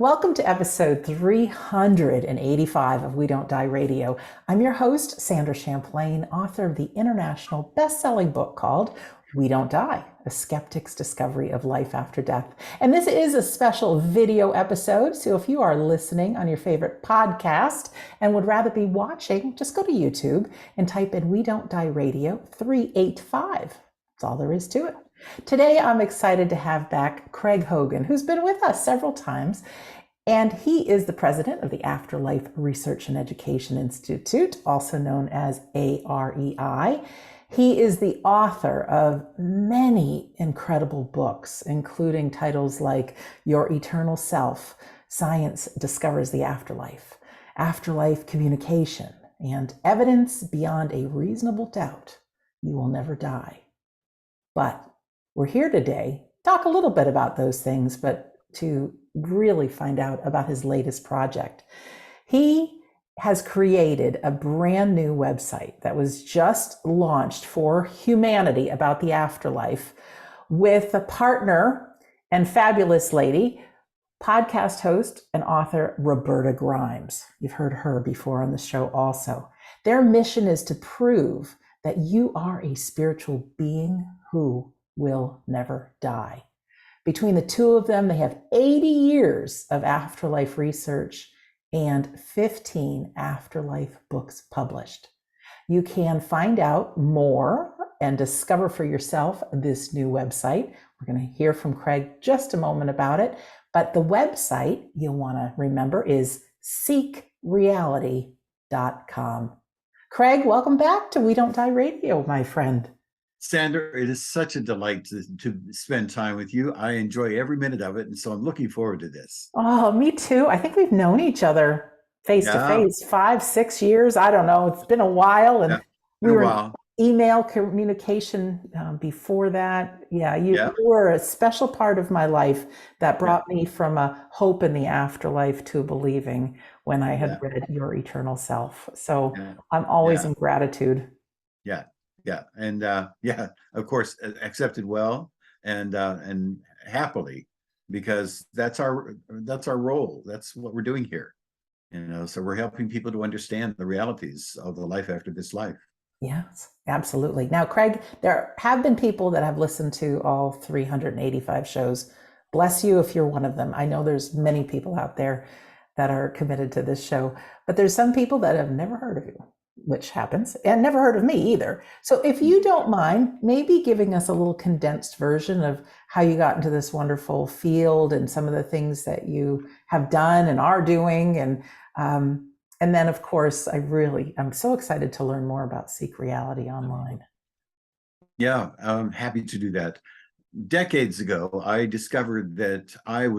Welcome to episode 385 of We Don't Die Radio. I'm your host, Sandra Champlain, author of the international best-selling book called We Don't Die, A Skeptic's Discovery of Life After Death. And this is a special video episode, so if you are listening on your favorite podcast and would rather be watching, just go to YouTube and type in We Don't Die Radio 385. That's all there is to it. Today, I'm excited to have back Craig Hogan, who's been with us several times, and he is the president of the Afterlife Research and Education Institute, also known as AREI. He is the author of many incredible books, including titles like Your Eternal Self, Science Discovers the Afterlife, Afterlife Communication, and Evidence Beyond a Reasonable Doubt, You Will Never Die. But we're here today to talk a little bit about those things, but to really find out about his latest project. He has created a brand new website that was just launched for humanity about the afterlife with a partner and fabulous lady, podcast host and author Roberta Grimes. You've heard her before on the show also. Their mission is to prove that you are a spiritual being who will never die. Between the two of them, they have 80 years of afterlife research and 15 afterlife books published. You can find out more and discover for yourself this new website. We're going to hear from Craig just a moment about it, but the website you'll want to remember is seekreality.com. Craig, welcome back to We Don't Die Radio, my friend. Sandra, it is such a delight to spend time with you. I enjoy every minute of it, and so I'm looking forward to this. Oh, me too. I think we've known each other face to face 5-6 years. I don't know. It's been a while, and we were in email communication before that. You were a special part of my life that brought me from a hope in the afterlife to believing when I had read Your Eternal Self. So I'm always in gratitude. And of course, accepted well and happily, because that's our role. That's what we're doing here, so we're helping people to understand the realities of the life after this life. Yes, absolutely. Now, Craig, there have been people that have listened to all 385 shows. Bless you if you're one of them. I know there's many people out there that are committed to this show, but there's some people that have never heard of you, which happens, and never heard of me either. So if you don't mind, maybe giving us a little condensed version of how you got into this wonderful field and some of the things that you have done and are doing. And then, of course, I'm so excited to learn more about Seek Reality online. Yeah, I'm happy to do that. Decades ago, I discovered that I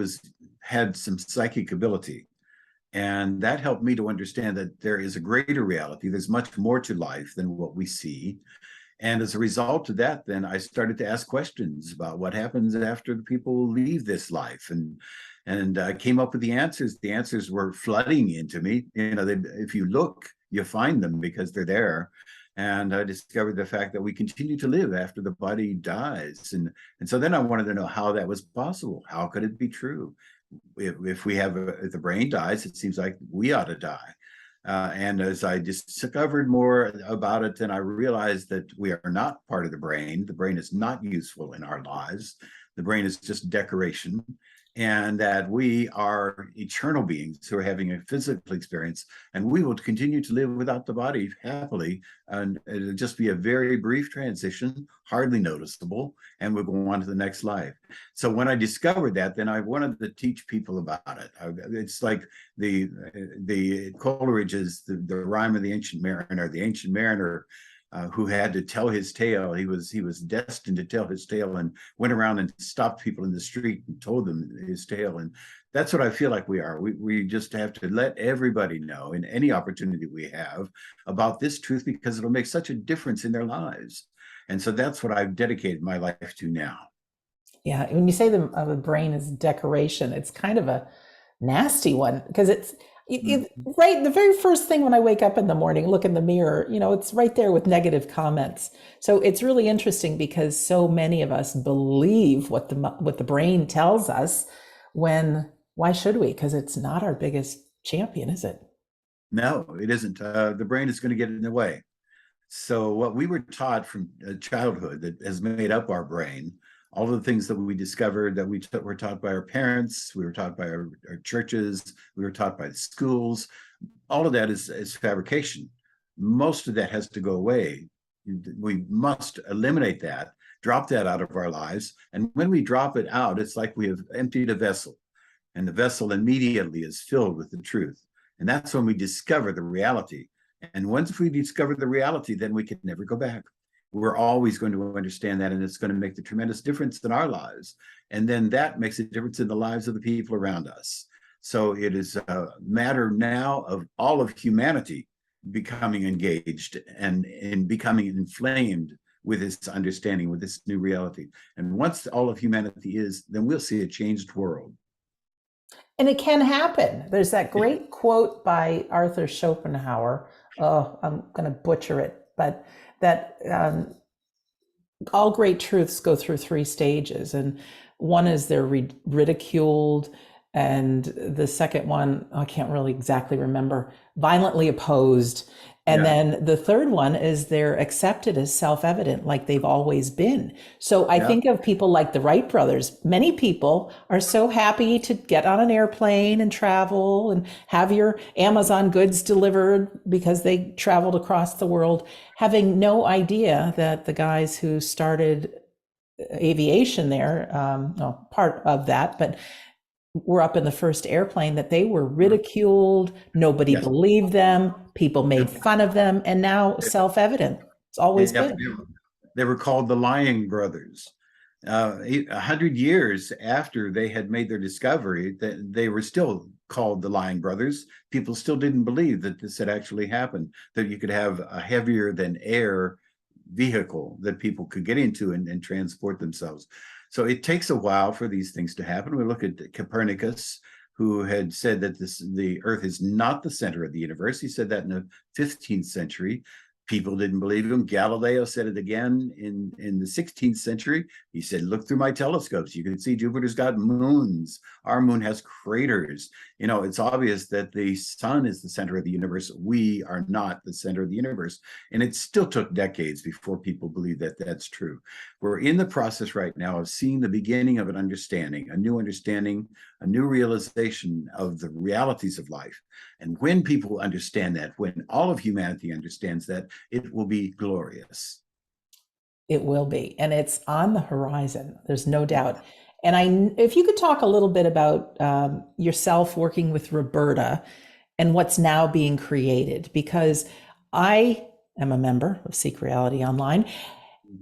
had some psychic ability. And that helped me to understand that there is a greater reality. There's much more to life than what we see. And as a result of that, then I started to ask questions about what happens after the people leave this life. And I came up with the answers. The answers were flooding into me. If you look, you find them because they're there. And I discovered the fact that we continue to live after the body dies. And so then I wanted to know how that was possible. How could it be true? If the brain dies, it seems like we ought to die. And as I discovered more about it, then I realized that we are not part of the brain. The brain is not useful in our lives. The brain is just decoration. And that we are eternal beings who are having a physical experience, and we will continue to live without the body happily, and it'll just be a very brief transition, hardly noticeable, and we'll go on to the next life. So when I discovered that, then I wanted to teach people about it. It's like the Coleridge is the rhyme of the ancient mariner. The ancient mariner who had to tell his tale. He was destined to tell his tale, and went around and stopped people in the street and told them his tale. And that's what I feel like we are. We just have to let everybody know in any opportunity we have about this truth, because it'll make such a difference in their lives. And so that's what I've dedicated my life to now. Yeah, when you say the brain is decoration, it's kind of a nasty one, because it's right, the very first thing when I wake up in the morning, look in the mirror, it's right there with negative comments. So it's really interesting, because so many of us believe what the brain tells us, when Why should we? Because it's not our biggest champion, is it? No, it isn't. The brain is going to get in the way. So what we were taught from childhood that has made up our brain, all of the things that we discovered that were taught by our parents, we were taught by our churches, we were taught by the schools, all of that is fabrication. Most of that has to go away. We must eliminate that, drop that out of our lives. And when we drop it out, it's like we have emptied a vessel, and the vessel immediately is filled with the truth. And that's when we discover the reality. And once we discover the reality, then we can never go back. We're always going to understand that, and it's going to make the tremendous difference in our lives. And then that makes a difference in the lives of the people around us. So it is a matter now of all of humanity becoming engaged and becoming inflamed with this understanding, with this new reality. And once all of humanity is, then we'll see a changed world. And it can happen. There's that great quote by Arthur Schopenhauer. Oh, I'm going to butcher it, but that all great truths go through three stages. And one is they're ridiculed. And the second one, I can't really exactly remember, violently opposed. And Yeah. then the third one is they're accepted as self-evident, like they've always been. So I Yeah. think of people like the Wright brothers. Many people are so happy to get on an airplane and travel and have your Amazon goods delivered because they traveled across the world, having no idea that the guys who started aviation there, well, part of that, but were up in the first airplane, that they were ridiculed. Nobody Yes. believed them. People made Yep. fun of them. And now self-evident. It's always Yep. been. They were called the Lying Brothers. 100 years after they had made their discovery, they were still called the Lying Brothers. People still didn't believe that this had actually happened, that you could have a heavier than air vehicle that people could get into and transport themselves. So it takes a while for these things to happen. We look at Copernicus, who had said that the Earth is not the center of the universe. He said that in the 15th century. People didn't believe him. Galileo said it again in the 16th century. He said, look through my telescopes. You can see Jupiter's got moons. Our moon has craters. You know, it's obvious that the sun is the center of the universe. We are not the center of the universe. And it still took decades before people believed that that's true. We're in the process right now of seeing the beginning of an understanding, a new realization of the realities of life. And when people understand that, when all of humanity understands that, it will be glorious. It will be. And it's on the horizon. There's no doubt. And if you could talk a little bit about yourself working with Roberta and what's now being created, because I am a member of Seek Reality Online,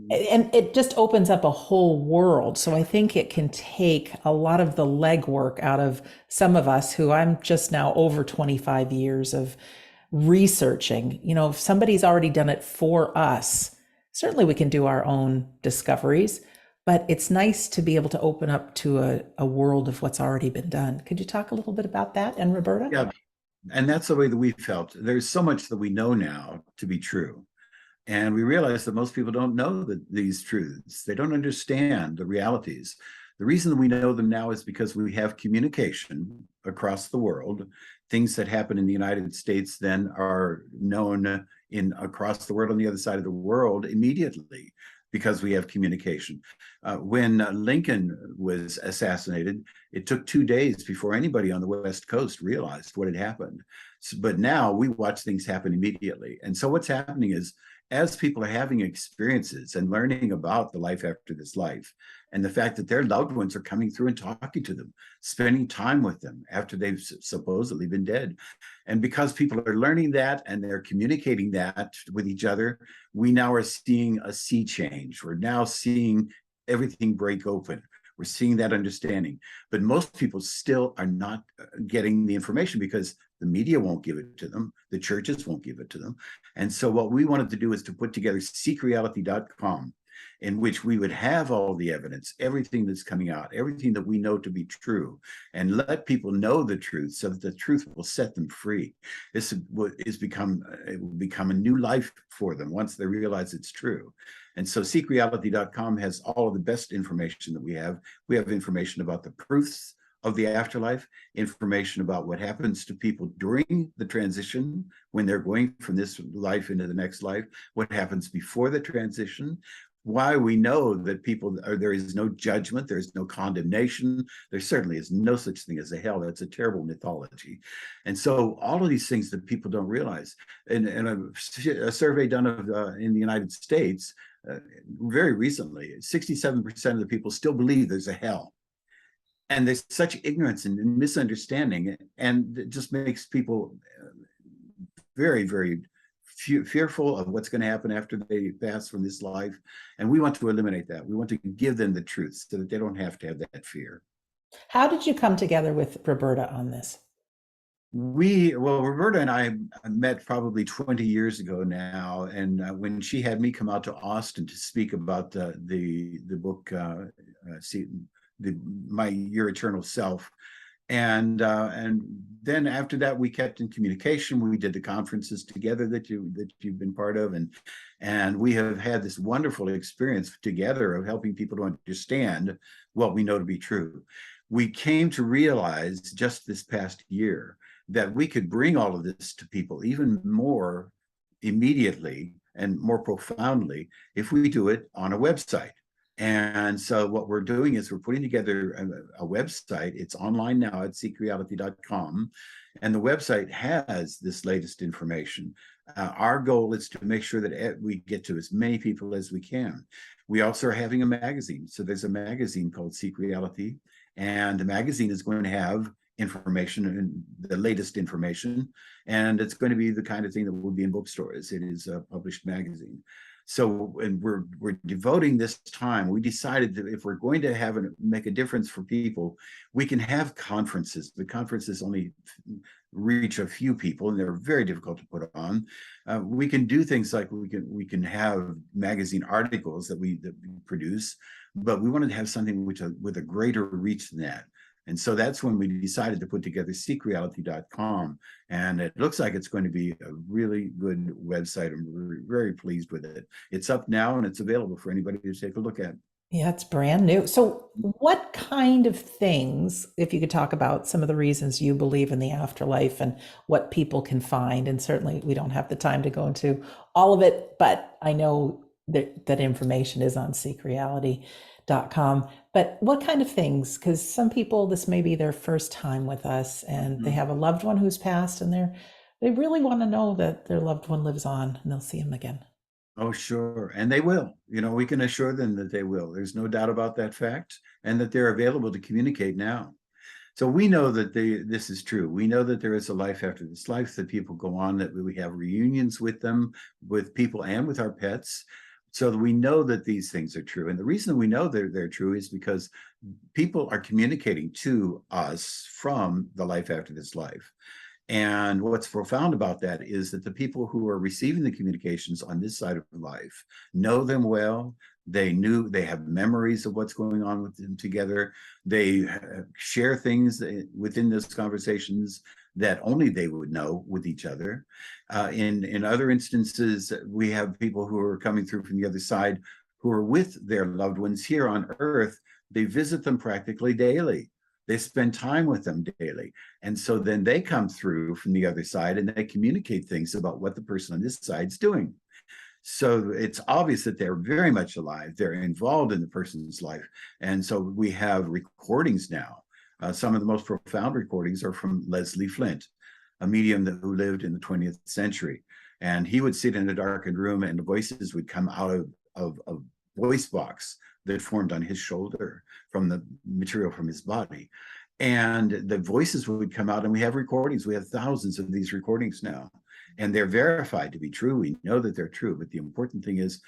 and it just opens up a whole world. So I think it can take a lot of the legwork out of some of us who, I'm just now over 25 years of researching. You know, if somebody's already done it for us, certainly we can do our own discoveries, but it's nice to be able to open up to a world of what's already been done. Could you talk a little bit about that, and Roberta? Yeah, and that's the way that we felt. There's so much that we know now to be true. And we realize that most people don't know these truths. They don't understand the realities. The reason that we know them now is because we have communication across the world. Things that happen in the United States then are known across the world on the other side of the world immediately, because we have communication. When Lincoln was assassinated, it took 2 days before anybody on the West Coast realized what had happened. But now we watch things happen immediately. And so what's happening is, as people are having experiences and learning about the life after this life, and the fact that their loved ones are coming through and talking to them, spending time with them after they've supposedly been dead. And because people are learning that and they're communicating that with each other, we now are seeing a sea change. We're now seeing everything break open. We're seeing that understanding. But most people still are not getting the information because the media won't give it to them. The churches won't give it to them. And so what we wanted to do is to put together seekreality.com, in which we would have all the evidence, everything that's coming out, everything that we know to be true, and let people know the truth so that the truth will set them free. This will become a new life for them once they realize it's true. And so seekreality.com has all of the best information that we have. We have information about the proofs of the afterlife, information about what happens to people during the transition when they're going from this life into the next life, what happens before the transition, why we know that there is no judgment, there's no condemnation, there certainly is no such thing as a hell. That's a terrible mythology. And so all of these things that people don't realize. And a survey done in the United States very recently, 67% of the people still believe there's a hell. And there's such ignorance and misunderstanding, and it just makes people very, very fearful of what's going to happen after they pass from this life. And we want to eliminate that. We want to give them the truth so that they don't have to have that fear. How did you come together with Roberta on this? Roberta and I met probably 20 years ago now, and when she had me come out to Austin to speak about the book, Your Eternal Self, and then after that we kept in communication. We did the conferences together that you've been part of, and we have had this wonderful experience together of helping people to understand what we know to be true. We came to realize just this past year that we could bring all of this to people even more immediately and more profoundly if we do it on a website. And so what we're doing is we're putting together a website. It's online now at seekreality.com. And the website has this latest information. Our goal is to make sure that we get to as many people as we can. We also are having a magazine. So there's a magazine called Seek Reality. And the magazine is going to have information and the latest information. And it's going to be the kind of thing that will be in bookstores. It is a published magazine. So, and we're devoting this time. We decided that if we're going to make a difference for people, we can have conferences. The conferences only reach a few people, and they're very difficult to put on. We can do things like we can have magazine articles that we produce, but we wanted to have something with a greater reach than that. And so that's when we decided to put together seekreality.com. And it looks like it's going to be a really good website. I'm very pleased with it. It's up now and it's available for anybody to take a look at. Yeah, it's brand new. So what kind of things, if you could talk about some of the reasons you believe in the afterlife and what people can find, and certainly we don't have the time to go into all of it, but I know that information is on seekreality.com. But what kind of things? Because some people, this may be their first time with us, and they have a loved one who's passed, and they really want to know that their loved one lives on and they'll see him again. Oh, sure. And they will. We can assure them that they will. There's no doubt about that fact, and that they're available to communicate now. So we know that this is true. We know that there is a life after this life, that people go on, that we have reunions with them, with people and with our pets. So that we know that these things are true. And the reason we know they're true is because people are communicating to us from the life after this life. And what's profound about that is that the people who are receiving the communications on this side of life know them well. They have memories of what's going on with them together. They share things within those conversations that only they would know with each other. In other instances, we have people who are coming through from the other side who are with their loved ones here on Earth. They visit them practically daily. They spend time with them daily. And so then they come through from the other side and they communicate things about what the person on this side is doing. So it's obvious that they're very much alive. They're involved in the person's life. And so we have recordings now. Some of the most profound recordings are from Leslie Flint, a medium who lived in the 20th century. And he would sit in a darkened room and the voices would come out of a voice box that formed on his shoulder from the material from his body. And the voices would come out, and we have recordings. We have thousands of these recordings now, and they're verified to be true. We know that they're true, but the important thing is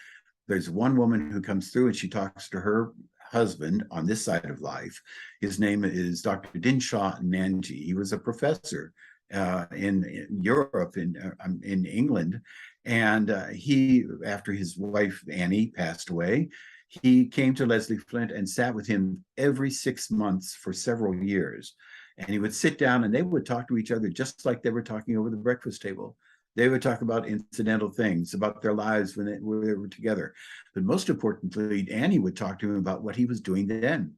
there's one woman who comes through and she talks to her husband on this side of life. His name is Dr. Dinshaw Nanji. He was a professor in Europe, in England. And he, after his wife Annie passed away, he came to Leslie Flint and sat with him every 6 months for several years. And he would sit down and they would talk to each other just like they were talking over the breakfast table. They would talk about incidental things, about their lives when they were together. But most importantly, Annie would talk to him about what he was doing then.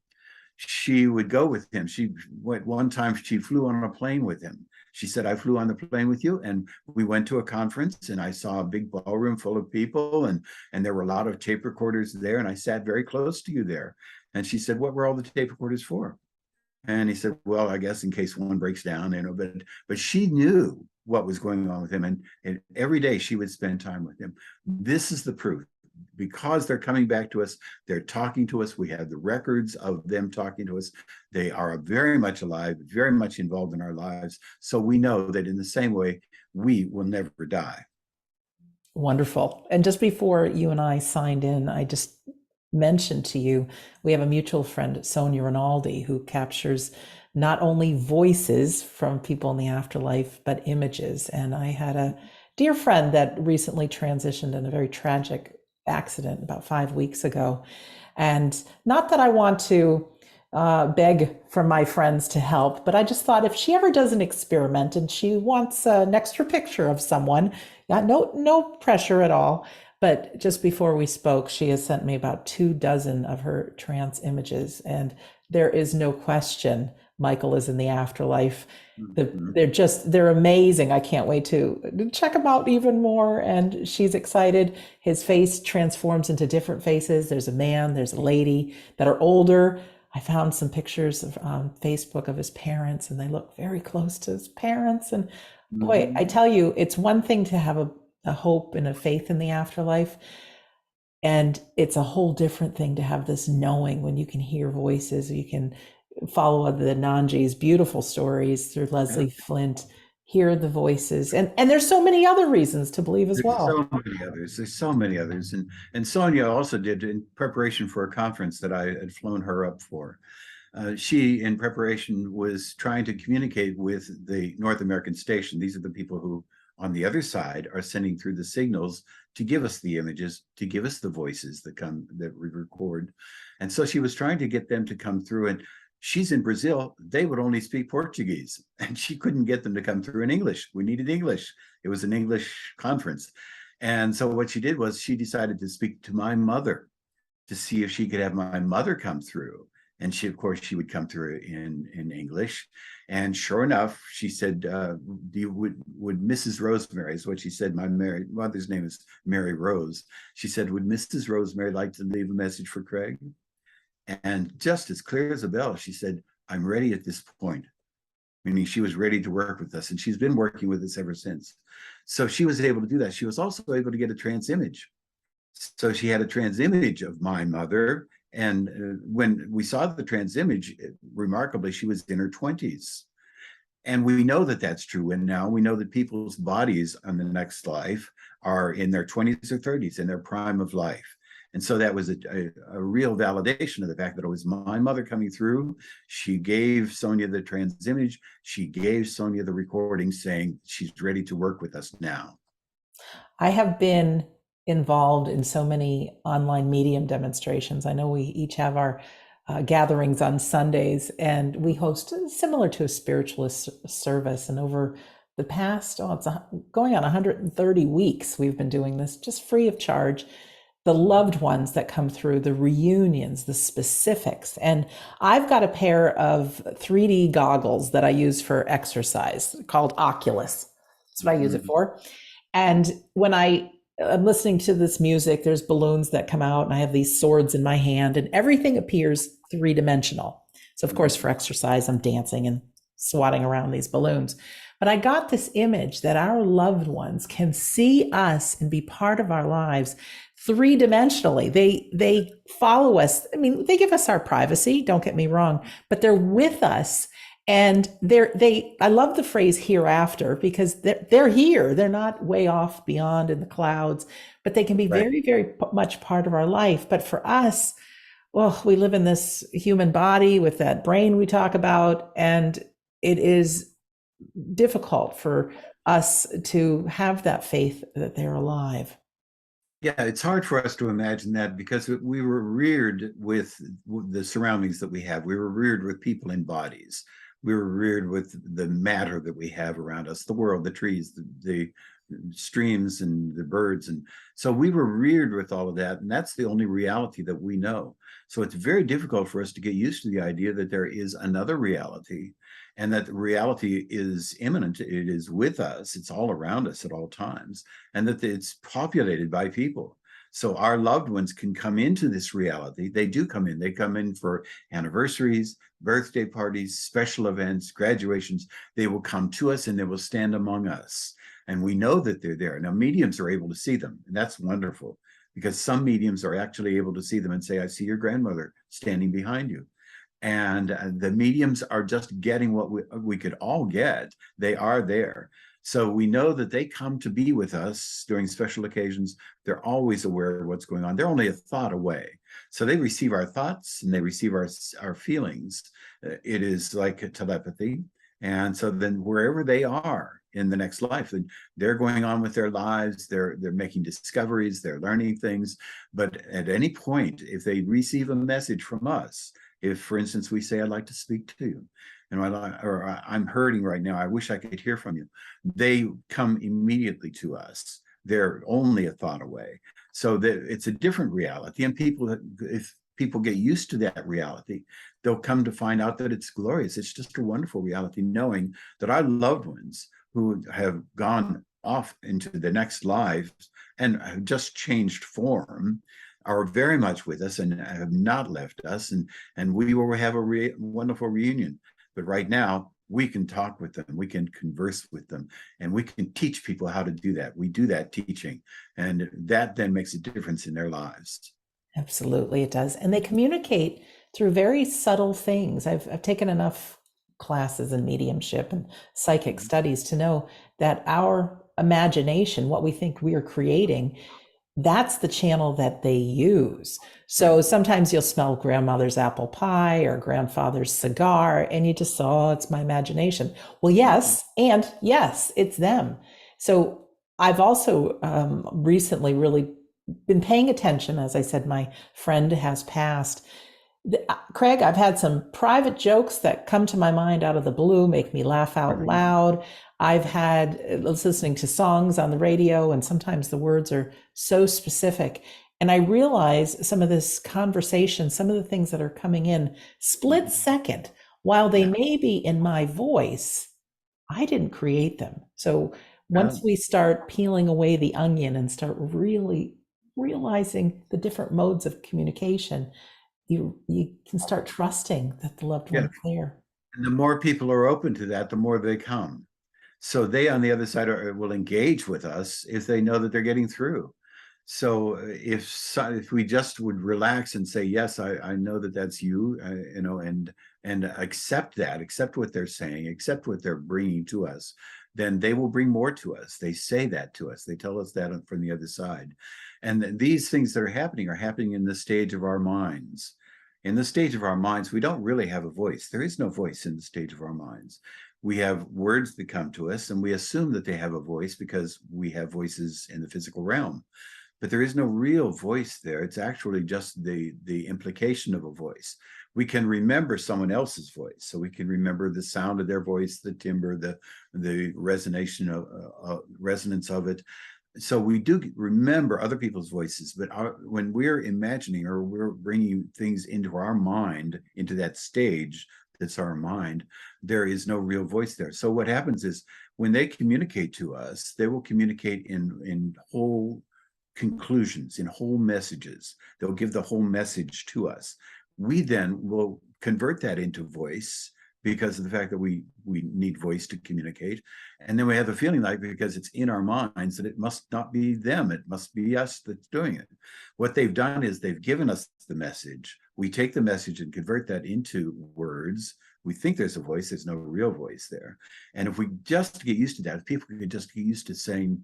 she would go with him. She went one time, she flew on a plane with him. She said, I flew on the plane with you, and we went to a conference, and I saw a big ballroom full of people, and there were a lot of tape recorders there, and I sat very close to you there. And she said, what were all the tape recorders for? And he said, well, I guess in case one breaks down, but she knew what was going on with him. And every day she would spend time with him. This is the proof. Because they're coming back to us, they're talking to us. We have the records of them talking to us. They are very much alive, very much involved in our lives. So we know that in the same way, we will never die. Wonderful. And just before you and I signed in, I just mentioned to you, we have a mutual friend, Sonia Rinaldi, who captures not only voices from people in the afterlife, but images. And I had a dear friend that recently transitioned in a very tragic accident about 5 weeks ago. And not that I want to beg for my friends to help, but I just thought if she ever does an experiment and she wants an extra picture of someone, no pressure at all. But just before we spoke, she has sent me about 24 of her trance images, and there is no question Michael is in the afterlife. They're amazing. I can't wait to check them out even more. And she's excited. His face transforms into different faces. There's a man, there's a lady that are older. I found some pictures on Facebook of his parents, and they look very close to his parents. And boy, I tell you, it's one thing to have a hope and a faith in the afterlife. And it's a whole different thing to have this knowing when you can hear voices, you can follow the Nanji's beautiful stories through Leslie Flint, hear the voices. And there's so many other reasons to believe as well. So many others. There's so many others. And Sonia also did, in preparation for a conference that I had flown her up for. She, in preparation, was trying to communicate with the North American station. These are the people who, on the other side, are sending through the signals to give us the images, to give us the voices that we record. And so she was trying to get them to come through. And she's in Brazil. They would only speak Portuguese, and she couldn't get them to come through in English. We needed English. It was an English conference. And so what she did was she decided to speak to my mother to see if she could have my mother come through. And she, of course, she would come through in English. And sure enough, she said, would Mrs. Rosemary, is what she said. My mother's name is Mary Rose. She said, would Mrs. Rosemary like to leave a message for Craig? And just as clear as a bell, she said, I'm ready at this point. Meaning she was ready to work with us. And she's been working with us ever since. So she was able to do that. She was also able to get a trans image. So she had a trans image of my mother. And when we saw the trans image, remarkably, she was in her 20s. And we know that that's true. And now we know that people's bodies on the next life are in their 20s or 30s, in their prime of life. And so that was a real validation of the fact that it was my mother coming through. She gave Sonia the trans image. She gave Sonia the recording saying she's ready to work with us now. I have been involved in so many online medium demonstrations. I know we each have our gatherings on Sundays, and we host similar to a spiritualist service. And over the past, it's going on 130 weeks, we've been doing this just free of charge. The loved ones that come through, the reunions, the specifics. And I've got a pair of 3D goggles that I use for exercise called Oculus. That's what I use it for. And when I'm listening to this music, there's balloons that come out, and I have these swords in my hand, and everything appears three-dimensional. So of course, for exercise, I'm dancing and swatting around these balloons. But I got this image that our loved ones can see us and be part of our lives three-dimensionally. They follow us. I mean, they give us our privacy, don't get me wrong, but they're with us. And I love the phrase hereafter, because they're here. They're not way off beyond in the clouds, but they can be very, very much part of our life. But for us, well, we live in this human body with that brain we talk about, and it is difficult for us to have that faith that they're alive. Yeah, it's hard for us to imagine that, because we were reared with the surroundings that we have. We were reared with people in bodies. We were reared with the matter that we have around us, the world, the trees, the streams and the birds. And so we were reared with all of that, and that's the only reality that we know. So it's very difficult for us to get used to the idea that there is another reality, and that reality is imminent. It is with us. It's all around us at all times, and that it's populated by people. So our loved ones can come into this reality. They do come in. They come in for anniversaries, birthday parties, special events, graduations. They will come to us and they will stand among us. And we know that they're there. Now, mediums are able to see them, and that's wonderful, because some mediums are actually able to see them and say, I see your grandmother standing behind you. And the mediums are just getting what we could all get. They are there. So we know that they come to be with us during special occasions. They're always aware of what's going on. They're only a thought away. So they receive our thoughts and they receive our feelings. It is like a telepathy. And so then wherever they are in the next life, they're going on with their lives, they're making discoveries, they're learning things. But at any point, if they receive a message from us, if, for instance, we say, I'd like to speak to you, and I'm hurting right now, I wish I could hear from you, they come immediately to us. They're only a thought away. So that it's a different reality. And if people get used to that reality, they'll come to find out that it's glorious. It's just a wonderful reality, knowing that our loved ones who have gone off into the next lives and have just changed form are very much with us and have not left us, and we will have a wonderful reunion. But right now, we can talk with them, we can converse with them, and we can teach people how to do that. We do that teaching, and that then makes a difference in their lives. Absolutely, it does. And they communicate through very subtle things. I've taken enough classes in mediumship and psychic studies to know that our imagination, what we think we are creating, that's the channel that they use. So sometimes you'll smell grandmother's apple pie or grandfather's cigar, and you just, oh, it's my imagination. Well, yes, and yes, it's them. So I've also recently really been paying attention. As I said, my friend has passed. Craig, I've had some private jokes that come to my mind out of the blue, make me laugh out loud. I've had listening to songs on the radio, and sometimes the words are so specific. And I realize some of this conversation, some of the things that are coming in split second, while they may be in my voice, I didn't create them. So once we start peeling away the onion and start really realizing the different modes of communication, you can start trusting that the loved one's there. And the more people are open to that, the more they come. So they, on the other side, will engage with us if they know that they're getting through. So if we just would relax and say, yes, I know that that's you, and accept that, accept what they're saying, accept what they're bringing to us, then they will bring more to us. They say that to us. They tell us that from the other side. And these things that are happening in the stage of our minds. In the stage of our minds, we don't really have a voice. There is no voice in the stage of our minds. We have words that come to us, and we assume that they have a voice because we have voices in the physical realm. But there is no real voice there. It's actually just the implication of a voice. We can remember someone else's voice. So we can remember the sound of their voice, the timbre, the resonance of it. So we do remember other people's voices, but when we're imagining or we're bringing things into our mind, into that stage that's our mind, there is no real voice there. So what happens is when they communicate to us, they will communicate in whole conclusions, in whole messages. They'll give the whole message to us. We then will convert that into voice because of the fact that we need voice to communicate. And then we have the feeling like, because it's in our minds, that it must not be them, it must be us that's doing it. What they've done is they've given us the message. We take the message and convert that into words. We think there's a voice, there's no real voice there. And if we just get used to that, if people could just get used to saying,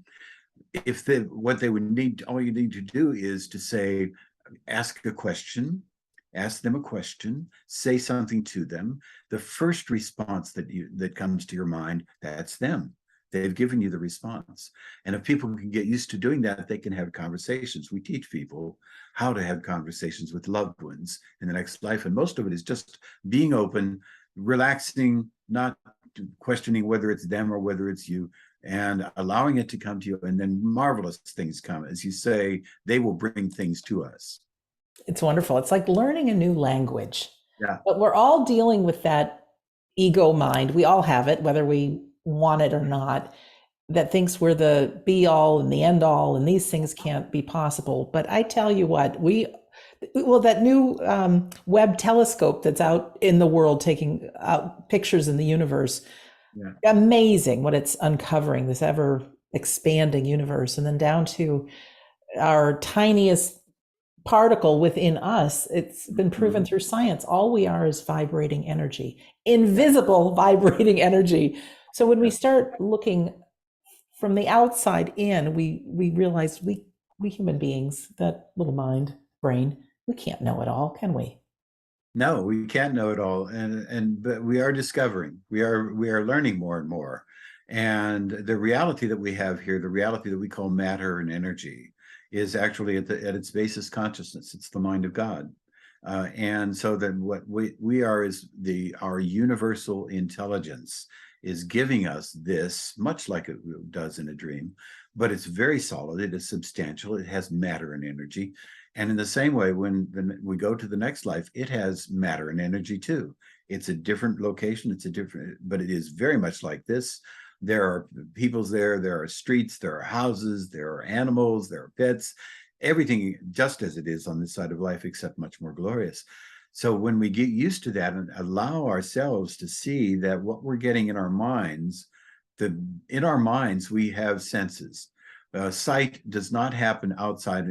what they would need, all you need to do is to say, ask a question, ask them a question, say something to them. The first response that comes to your mind, that's them. They've given you the response. And if people can get used to doing that, they can have conversations. We teach people how to have conversations with loved ones in the next life. And most of it is just being open, relaxing, not questioning whether it's them or whether it's you, and allowing it to come to you, and then marvelous things come. As you say, they will bring things to us. It's wonderful. It's like learning a new language. Yeah. But we're all dealing with that ego mind. We all have it, whether we want it or not, that thinks we're the be all and the end all, and these things can't be possible. But I tell you what, that new Webb telescope that's out in the world taking out pictures in the universe, Yeah. amazing what it's uncovering, this ever expanding universe, and then down to our tiniest particle within us. It's been proven through science. All we are is vibrating energy, invisible vibrating energy. So when we start looking from the outside in, we realize we human beings, that little mind, brain, we can't know it all, can we? No, we can't know it all, but we are discovering. We are learning more and more. And the reality that we have here, the reality that we call matter and energy, is actually at its basis consciousness. It's the mind of God. And so then what we are is our universal intelligence is giving us this, much like it does in a dream, but it's very solid, it is substantial, it has matter and energy. And in the same way, when we go to the next life, it has matter and energy too. It's a different location, but it is very much like this. There are peoples there are streets, there are houses, there are animals, there are pets, everything just as it is on this side of life, except much more glorious. So when we get used to that and allow ourselves to see that what we're getting in our minds, in our minds, we have senses. Sight does not happen outside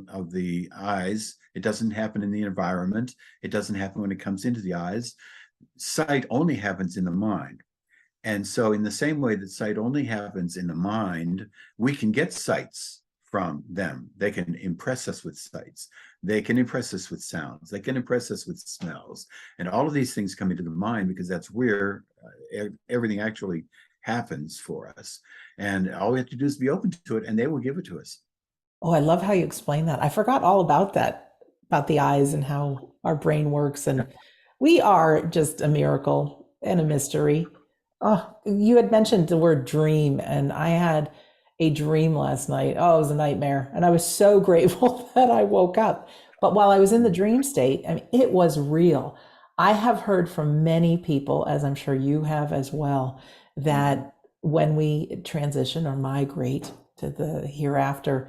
of the eyes. It doesn't happen in the environment. It doesn't happen when it comes into the eyes. Sight only happens in the mind. And so in the same way that sight only happens in the mind, we can get sights from them. They can impress us with sights. They can impress us with sounds. They can impress us with smells. And all of these things come into the mind because that's where everything actually happens for us. And all we have to do is be open to it, and they will give it to us. Oh, I love how you explain that. I forgot all about that, about the eyes and how our brain works. And we are just a miracle and a mystery. Oh, you had mentioned the word dream, and I had a dream last night. Oh, it was a nightmare. And I was so grateful that I woke up. But while I was in the dream state, I mean, it was real. I have heard from many people, as I'm sure you have as well, that when we transition or migrate to the hereafter,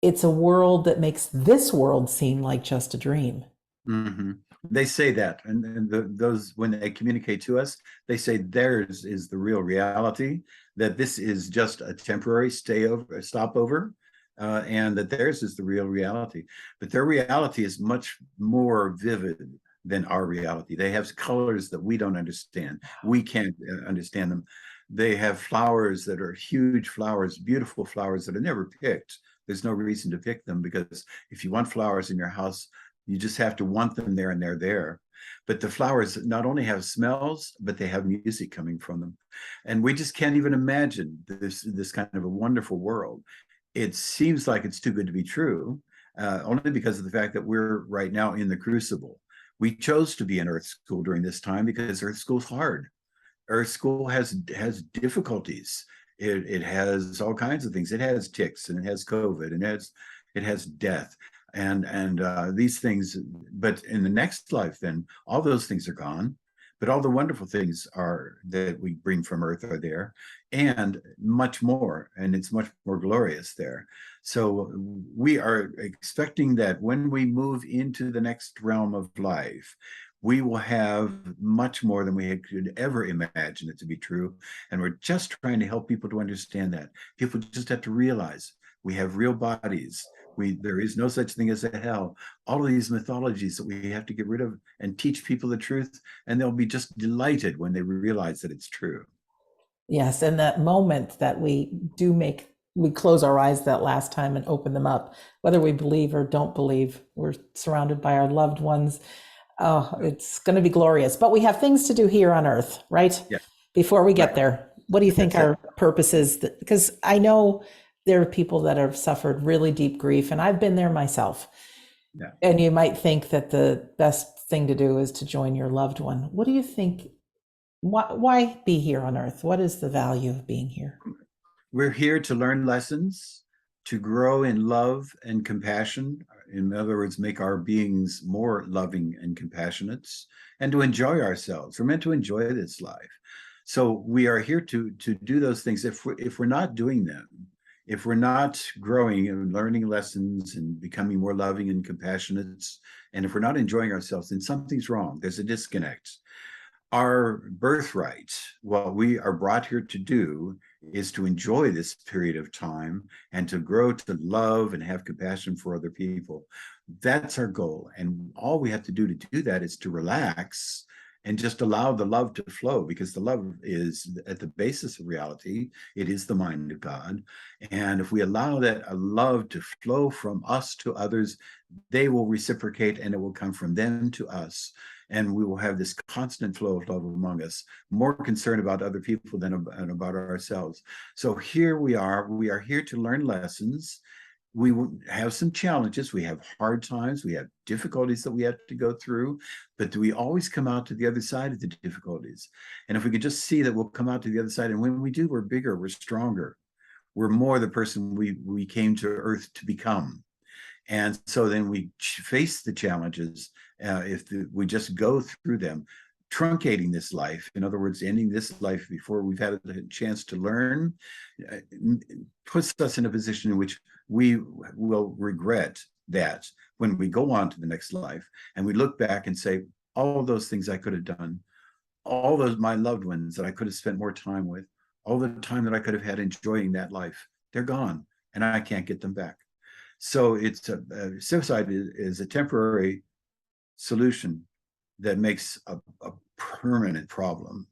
it's a world that makes this world seem like just a dream. Mm-hmm. They say that, and those, when they communicate to us, they say theirs is the real reality, that this is just a temporary stopover, and that theirs is the real reality. But their reality is much more vivid than our reality. They have colors that we don't understand. We can't understand them. They have flowers that are huge flowers, beautiful flowers that are never picked. There's no reason to pick them, because if you want flowers in your house, you just have to want them there, and they're there. But the flowers not only have smells, but they have music coming from them. And we just can't even imagine this kind of a wonderful world. It seems like it's too good to be true, only because of the fact that we're right now in the crucible. We chose to be in Earth School during this time because Earth School's hard. Earth School has difficulties. It has all kinds of things. It has ticks, and it has COVID, and it has death, and these things. But in the next life, then all those things are gone. But all the wonderful things are that we bring from Earth are there, and much more, and it's much more glorious there. So we are expecting that when we move into the next realm of life, we will have much more than we could ever imagine it to be true. And we're just trying to help people to understand that. People just have to realize we have real bodies. There is no such thing as a hell. All of these mythologies that we have to get rid of and teach people the truth, and they'll be just delighted when they realize that it's true. Yes, and that moment that we close our eyes that last time and open them up, whether we believe or don't believe, we're surrounded by our loved ones. Oh, it's going to be glorious. But we have things to do here on Earth, right? Yeah. Before we get Right. there, what do you think That's our purpose is? Because I know there are people that have suffered really deep grief, and I've been there myself. Yeah. And you might think that the best thing to do is to join your loved one. What do you think Why be here on earth? What is the value of being here? We're here to learn lessons, to grow in love and compassion. In other words, make our beings more loving and compassionate, and to enjoy ourselves. We're meant to enjoy this life. So we are here to do those things. If we're not doing them, if we're not growing and learning lessons and becoming more loving and compassionate, and if we're not enjoying ourselves, then something's wrong. There's a disconnect. Our birthright, what we are brought here to do, is to enjoy this period of time and to grow to love and have compassion for other people. That's our goal. And all we have to do that is to relax and just allow the love to flow, because the love is at the basis of reality. It is the mind of God. And if we allow that love to flow from us to others, they will reciprocate, and it will come from them to us. And we will have this constant flow of love among us, more concerned about other people than about ourselves. So here we are here to learn lessons. We have some challenges, we have hard times, we have difficulties that we have to go through, but we always come out to the other side of the difficulties. And if we could just see that we'll come out to the other side, and when we do, we're bigger, we're stronger, we're more the person we came to earth to become. And so then we face the challenges, we just go through them, truncating this life. In other words, ending this life before we've had a chance to learn, puts us in a position in which we will regret that when we go on to the next life, and we look back and say, all those things I could have done, all those my loved ones that I could have spent more time with, all the time that I could have had enjoying that life, they're gone, and I can't get them back. So it's suicide is a temporary solution that makes a permanent problem,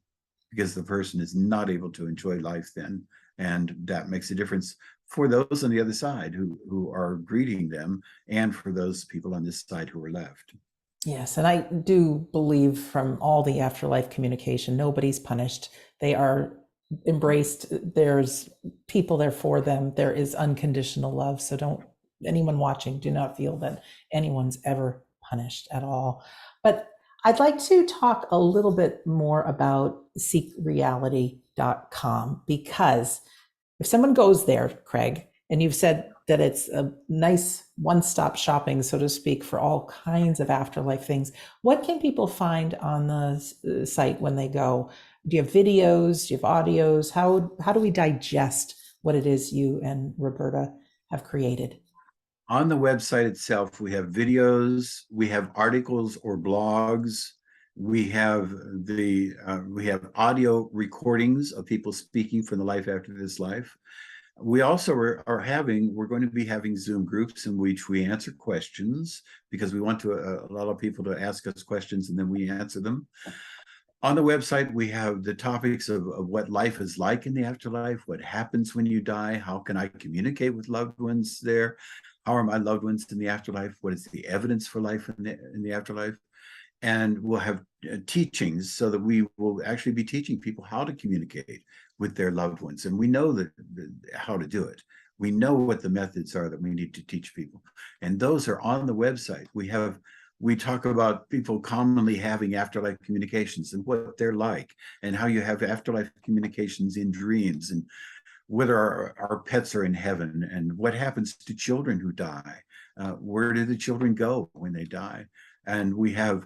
because the person is not able to enjoy life then. And that makes a difference for those on the other side who are greeting them, and for those people on this side who are left. Yes, and I do believe from all the afterlife communication, nobody's punished. They are embraced. There's people there for them. There is unconditional love. So don't, anyone watching, do not feel that anyone's ever punished at all. But I'd like to talk a little bit more about seekreality.com, because if someone goes there, Craig, and you've said that it's a nice one-stop shopping, so to speak, for all kinds of afterlife things, what can people find on the site when they go? Do you have videos? Do you have audios? How do we digest what it is you and Roberta have created? On the website itself, we have videos, we have articles or blogs, we have audio recordings of people speaking from the life after this life. We also we're going to be having Zoom groups in which we answer questions, because we want to a lot of people to ask us questions and then we answer them. On the website, we have the topics of what life is like in the afterlife, what happens when you die, how can I communicate with loved ones there, how are my loved ones in the afterlife, what is the evidence for life in the afterlife. And we'll have teachings, so that we will actually be teaching people how to communicate with their loved ones. And we know how to do it. We know what the methods are that we need to teach people. And those are on the website. We talk about people commonly having afterlife communications and what they're like, and how you have afterlife communications in dreams, and whether our pets are in heaven, and what happens to children who die. Where do the children go when they die? And we have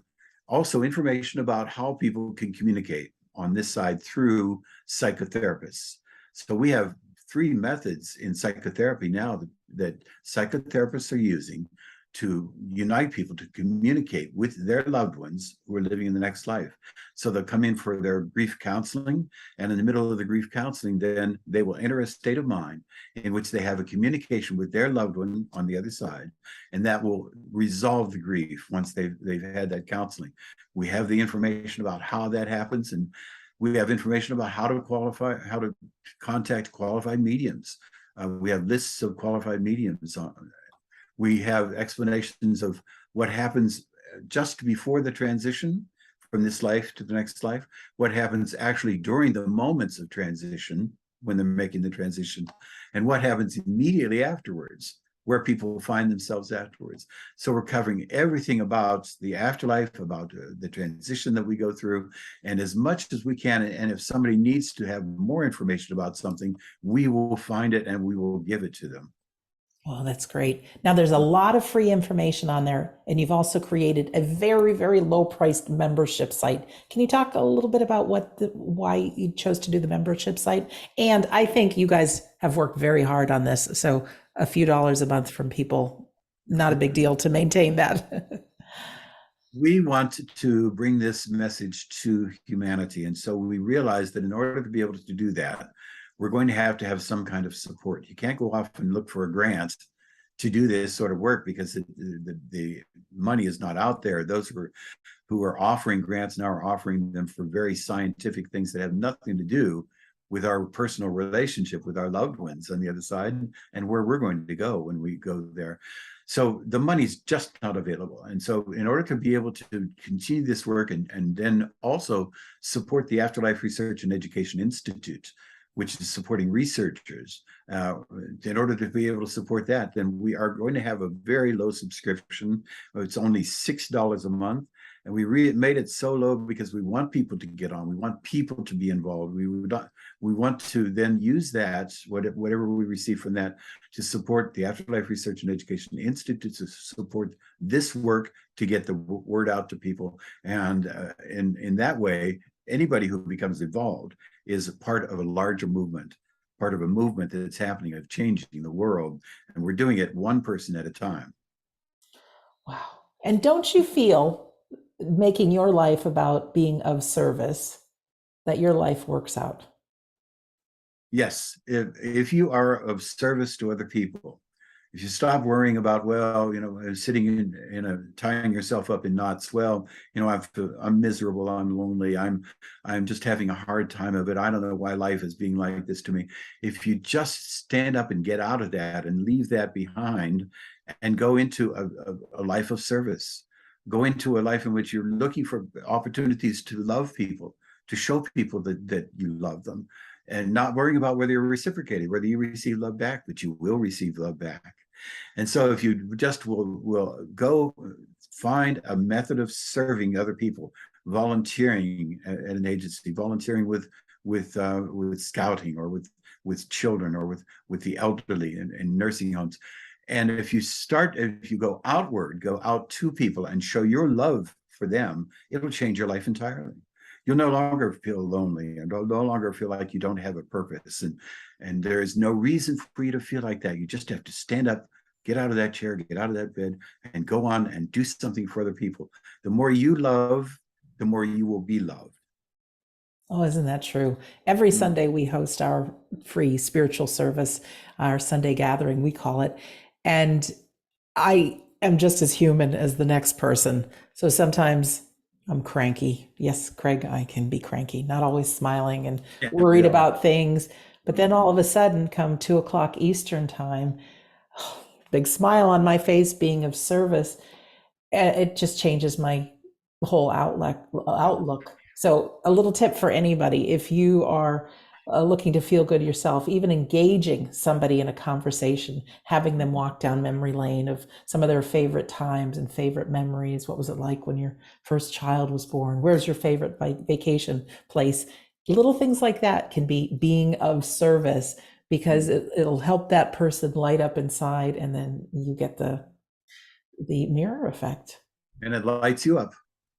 also information about how people can communicate on this side through psychotherapists. So we have 3 methods in psychotherapy now that psychotherapists are using to unite people to communicate with their loved ones who are living in the next life. So they'll come in for their grief counseling, and in the middle of the grief counseling, then they will enter a state of mind in which they have a communication with their loved one on the other side, and that will resolve the grief once they've had that counseling. We have the information about how that happens, and we have information about how to contact qualified mediums. We have lists of qualified mediums on. We have explanations of what happens just before the transition from this life to the next life, what happens actually during the moments of transition when they're making the transition, and what happens immediately afterwards where people find themselves afterwards. So we're covering everything about the afterlife, about the transition that we go through, and as much as we can. And if somebody needs to have more information about something, we will find it and we will give it to them. Oh, that's great. Now, there's a lot of free information on there, and you've also created a very, very low-priced membership site. Can you talk a little bit about why you chose to do the membership site? And I think you guys have worked very hard on this, so a few dollars a month from people, not a big deal to maintain that. We want to bring this message to humanity, and so we realized that in order to be able to do that, we're going to have some kind of support. You can't go off and look for a grant to do this sort of work because the money is not out there. Those who are offering grants now are offering them for very scientific things that have nothing to do with our personal relationship with our loved ones on the other side and where we're going to go when we go there. So the money's just not available. And so in order to be able to continue this work and then also support the Afterlife Research and Education Institute, which is supporting researchers, in order to be able to support that, then we are going to have a very low subscription. It's only $6 a month. And we made it so low because we want people to get on. We want people to be involved. We want to then use that, whatever we receive from that, to support the Afterlife Research and Education Institute, to support this work, to get the word out to people. And in that way, anybody who becomes involved is a part of a larger movement, part of a movement that's happening of changing the world. And we're doing it one person at a time. Wow. And don't you feel, making your life about being of service, that your life works out? Yes, if you are of service to other people, if you stop worrying about, well, sitting tying yourself up in knots, well, I'm miserable, I'm lonely, I'm just having a hard time of it, I don't know why life is being like this to me. If you just stand up and get out of that and leave that behind and go into a life of service, go into a life in which you're looking for opportunities to love people, to show people that you love them, and not worrying about whether you're reciprocated, whether you receive love back, but you will receive love back. And so if you just will go find a method of serving other people, volunteering at an agency, volunteering with scouting, or with children, or with the elderly in nursing homes. And if you go outward, go out to people and show your love for them, it'll change your life entirely. You'll no longer feel lonely, and no longer feel like you don't have a purpose. And there is no reason for you to feel like that. You just have to stand up, get out of that chair, get out of that bed, and go on and do something for other people. The more you love, the more you will be loved. Oh, isn't that true? Every Sunday we host our free spiritual service, our Sunday gathering, we call it. And I am just as human as the next person. So sometimes I'm cranky. Yes, Craig, I can be cranky, not always smiling and worried about things. But then all of a sudden, come 2:00 Eastern time, big smile on my face, being of service, it just changes my whole outlook. So a little tip for anybody: if you are looking to feel good yourself, even engaging somebody in a conversation, having them walk down memory lane of some of their favorite times and favorite memories. What was it like when your first child was born? Where's your favorite vacation place? Little things like that can be being of service, because it'll help that person light up inside, and then you get the mirror effect. And it lights you up.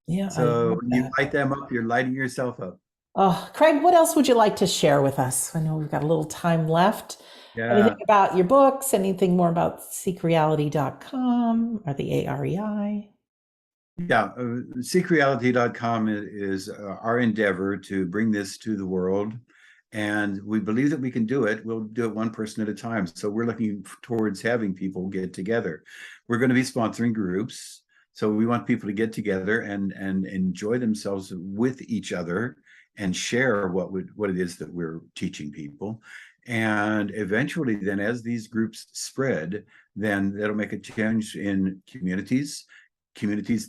Yeah. So when you light them up, you're lighting yourself up. Oh, Craig, what else would you like to share with us? I know we've got a little time left. Yeah. Anything about your books? Anything more about seekreality.com or the AREI? Yeah, seekreality.com is our endeavor to bring this to the world. And we believe that we can do it. We'll do it one person at a time. So we're looking towards having people get together. We're going to be sponsoring groups. So we want people to get together and enjoy themselves with each other and share what it is that we're teaching people. And eventually then, as these groups spread, then that'll make a change in communities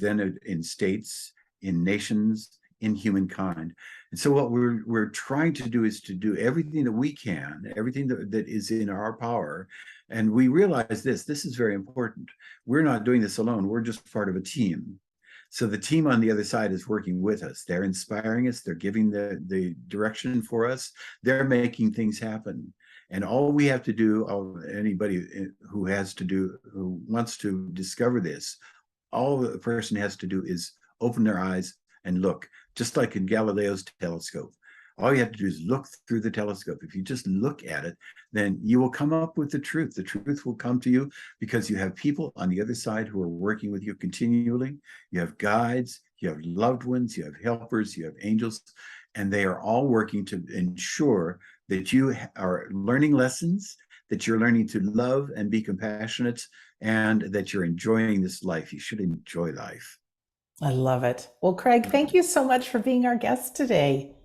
then in states, in nations, in humankind. And so what we're trying to do is to do everything that we can, everything that is in our power. And we realize this is very important. We're not doing this alone. We're just part of a team. So the team on the other side is working with us. They're inspiring us. They're giving the direction for us. They're making things happen. And all we have to do, anybody who wants to discover this, all the person has to do is open their eyes and look, just like in Galileo's telescope. All you have to do is look through the telescope. If you just look at it, then you will come up with the truth. The truth will come to you because you have people on the other side who are working with you continually. You have guides, you have loved ones, you have helpers, you have angels, and they are all working to ensure that you are learning lessons, that you're learning to love and be compassionate, and that you're enjoying this life. You should enjoy life. I love it. Well, Craig, thank you so much for being our guest today.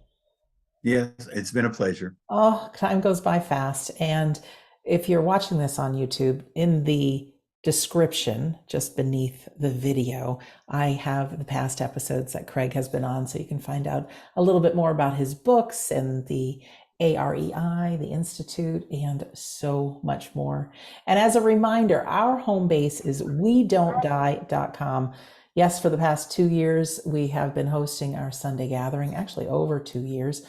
Yes, it's been a pleasure. Oh, time goes by fast. And if you're watching this on YouTube, in the description just beneath the video, I have the past episodes that Craig has been on, so you can find out a little bit more about his books and the AREI, the Institute, and so much more. And as a reminder, our home base is WeDon'tDie.com. Yes, for the past 2 years, we have been hosting our Sunday gathering, actually over 2 years,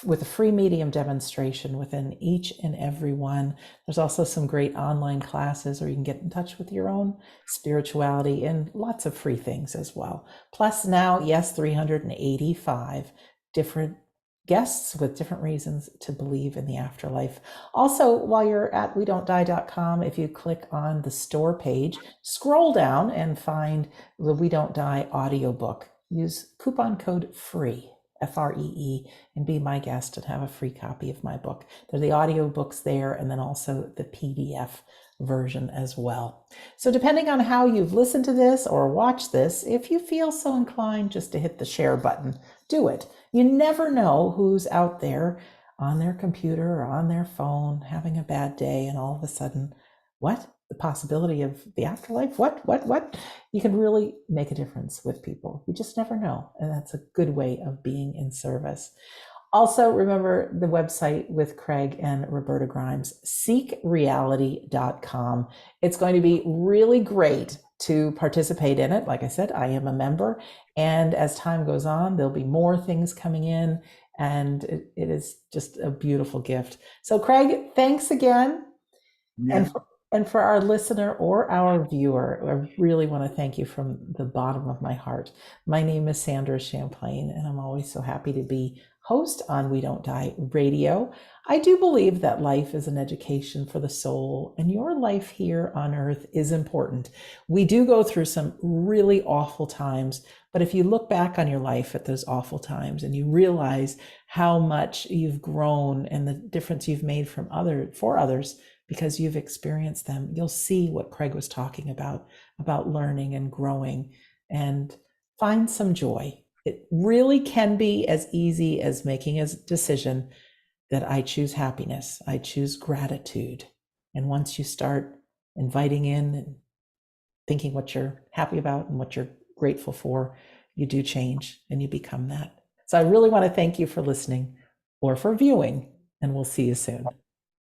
with a free medium demonstration within each and every one. There's also some great online classes where you can get in touch with your own spirituality and lots of free things as well. Plus now, yes, 385 different guests with different reasons to believe in the afterlife. Also, while you're at WeDon'tDie.com, if you click on the store page, scroll down and find the We Don't Die audiobook. Use coupon code FREE, FREE, and be my guest and have a free copy of my book. There are the audiobooks there, and then also the PDF version as well. So depending on how you've listened to this or watched this, if you feel so inclined just to hit the share button, do it. You never know who's out there on their computer or on their phone having a bad day, and all of a sudden, what? The possibility of the afterlife? What? You can really make a difference with people. You just never know. And that's a good way of being in service. Also, remember the website with Craig and Roberta Grimes, seekreality.com. It's going to be really great to participate in it. Like I said, I am a member. And as time goes on, there'll be more things coming in. And it is just a beautiful gift. So, Craig, thanks again. Yeah. And for our listener or our viewer, I really want to thank you from the bottom of my heart. My name is Sandra Champlain, and I'm always so happy to be host on We Don't Die Radio. I do believe that life is an education for the soul, and your life here on earth is important. We do go through some really awful times, but if you look back on your life at those awful times and you realize how much you've grown and the difference you've made for others, because you've experienced them, you'll see what Craig was talking about learning and growing, and find some joy. It really can be as easy as making a decision that I choose happiness, I choose gratitude. And once you start inviting in and thinking what you're happy about and what you're grateful for, you do change and you become that. So I really want to thank you for listening or for viewing, and we'll see you soon.